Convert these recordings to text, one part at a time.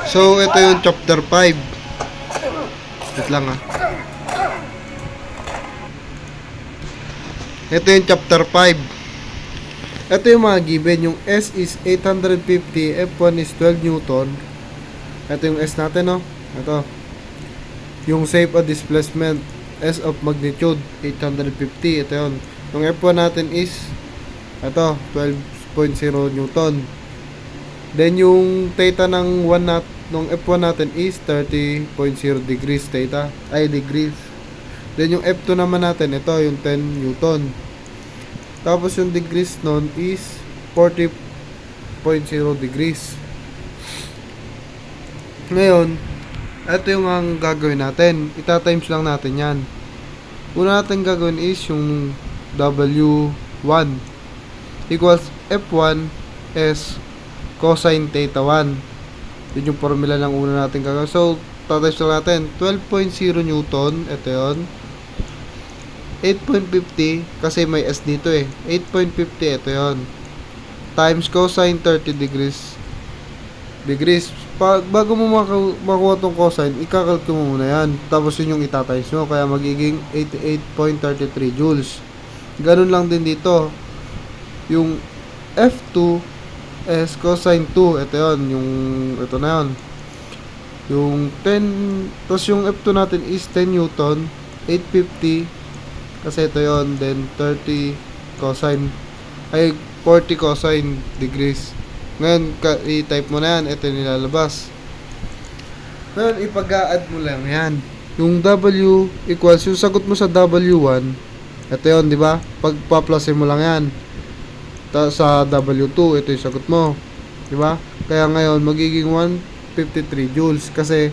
So, ito yung chapter 5. Wait lang ah. Ito yung chapter 5. Ito yung mga given. Yung S is 850, F1 is 12 Newton. Ito yung S natin, no? Ito. Yung shape of displacement, S of magnitude, 850. Ito yun. Yung F1 natin is, ito, 12.0 Newton. Then, yung theta ng nung F1 natin is 30.0 degrees theta. Ay, degrees. Then, yung F2 naman natin, ito, yung 10 Newton. Tapos, yung degrees nun is 40.0 degrees. Ngayon, ito yung ang gagawin natin. Ita-times lang natin yan. Una natin gagawin is yung W1 equals F1 is cosine theta 1. Yun yung formula ng una natin gagawin. So, tatimes lang natin. 12.0 Newton. Ito yun. 8.50 kasi may S dito eh. 8.50 ito yun. Times cosine 30 degrees. Bago mo makuha tong cosine, ikakalculate mo muna yan. Tapos yun yung itatimes mo. Kaya magiging 88.33 joules. Ganun lang din dito. Yung F2 is cosine 2. Ito yun. Ito na yun. Yung 10. Tapos yung F2 natin is 10 Newton. 850. Kasi ito yun. Then 30 cosine. Ay, 40 cosine degrees. Ngayon, i-type mo na yan. Ito yung nilalabas. Ngayon, ipag-a-add mo lang yan. Yung W equals, yung sagot mo sa W1, ito yun, di ba? Pagpa-plusin mo lang yan. Sa W2, ito yung sagot mo. Di ba? Kaya ngayon, magiging 153 joules. Kasi,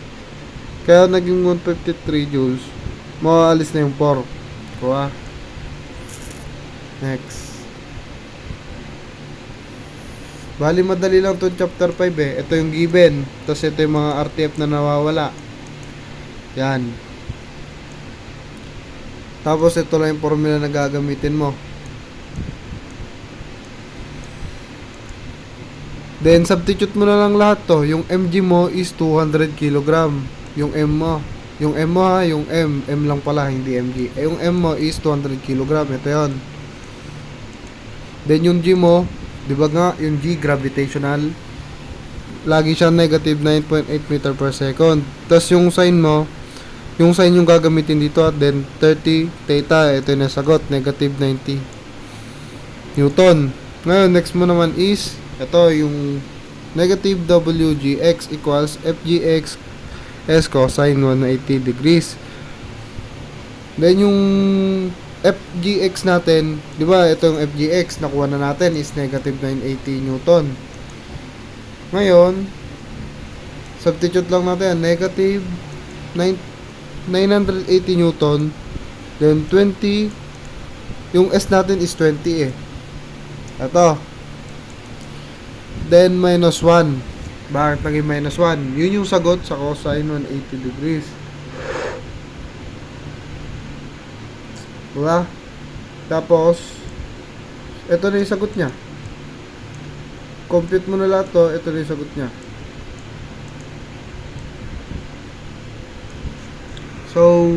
kaya naging 153 joules, mawaalis na yung 4. Diba? Next. Bali, madali lang itong chapter 5 eh. Ito yung given. Tapos ito yung mga RTF na nawawala. Yan. Tapos ito lang yung formula na gagamitin mo. Then, substitute mo na lang lahat to. Yung mg mo is 200 kg. Yung m mo. Yung m mo ha, yung m. M lang pala, hindi mg. Yung m mo is 200 kg. Ito yun. Then, yung g mo, di ba nga, yung G, gravitational, lagi siya negative 9.8 meter per second. Tapos yung sign mo, yung sign yung gagamitin dito at then 30 theta, ito yung nasagot, negative 90 Newton. Ngayon, next mo naman is, ito yung negative WGX equals FGX S cosine 180 degrees. Then yung FGX natin, di ba? Ito yung FGX, nakuha na natin is negative 980 Newton. Ngayon, substitute lang natin, negative 980 Newton, then 20, yung S natin is 20 eh. Ito. Then, minus 1. Bakit naging minus 1? Yun yung sagot sa cosine 180 degrees. Diba? Tapos, ito na yung sagot niya. Compute mo na lahat to, ito na yung sagot niya. So,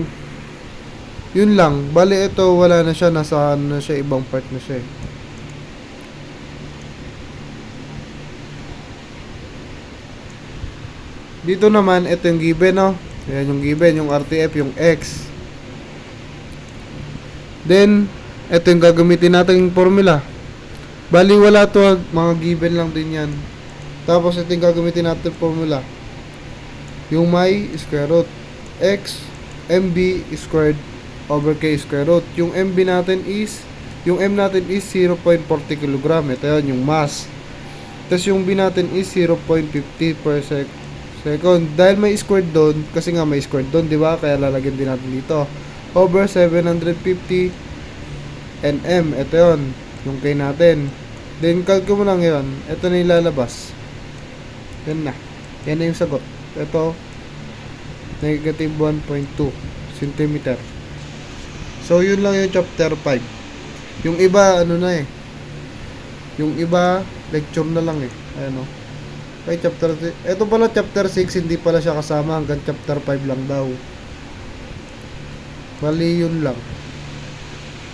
yun lang. Bali, ito, wala na siya. Nasa ano na siya, ibang part na siya eh. Dito naman, ito yung given, no? Ayan yung given, yung RTF, yung X. Then, ito yung gagamitin natin yung formula. Bali, wala to, mga given lang din yan. Tapos, ito yung gagamitin natin yung formula. Yung may square root. X, MB squared over K square root. Yung MB natin is, yung M natin is 0.40 kg. Ito yun, yung mass. Tapos, yung B natin is 0.50 per second. Dahil may squared doon, kasi nga may squared doon, di ba? Kaya lalagyan din natin dito. Over 750 nm. Ito yun, yung K natin. Then, calculate mo lang yun. Ito na yung lalabas. Yan na. Yan na yung sagot. Ito, negative 1.2 cm. So, yun lang yung chapter 5. Yung iba, ano na eh. Yung iba, lecture na lang eh. Ayan o. Ay, ito pala chapter 6, hindi pala siya kasama hanggang chapter 5 lang daw. Bali, yun lang.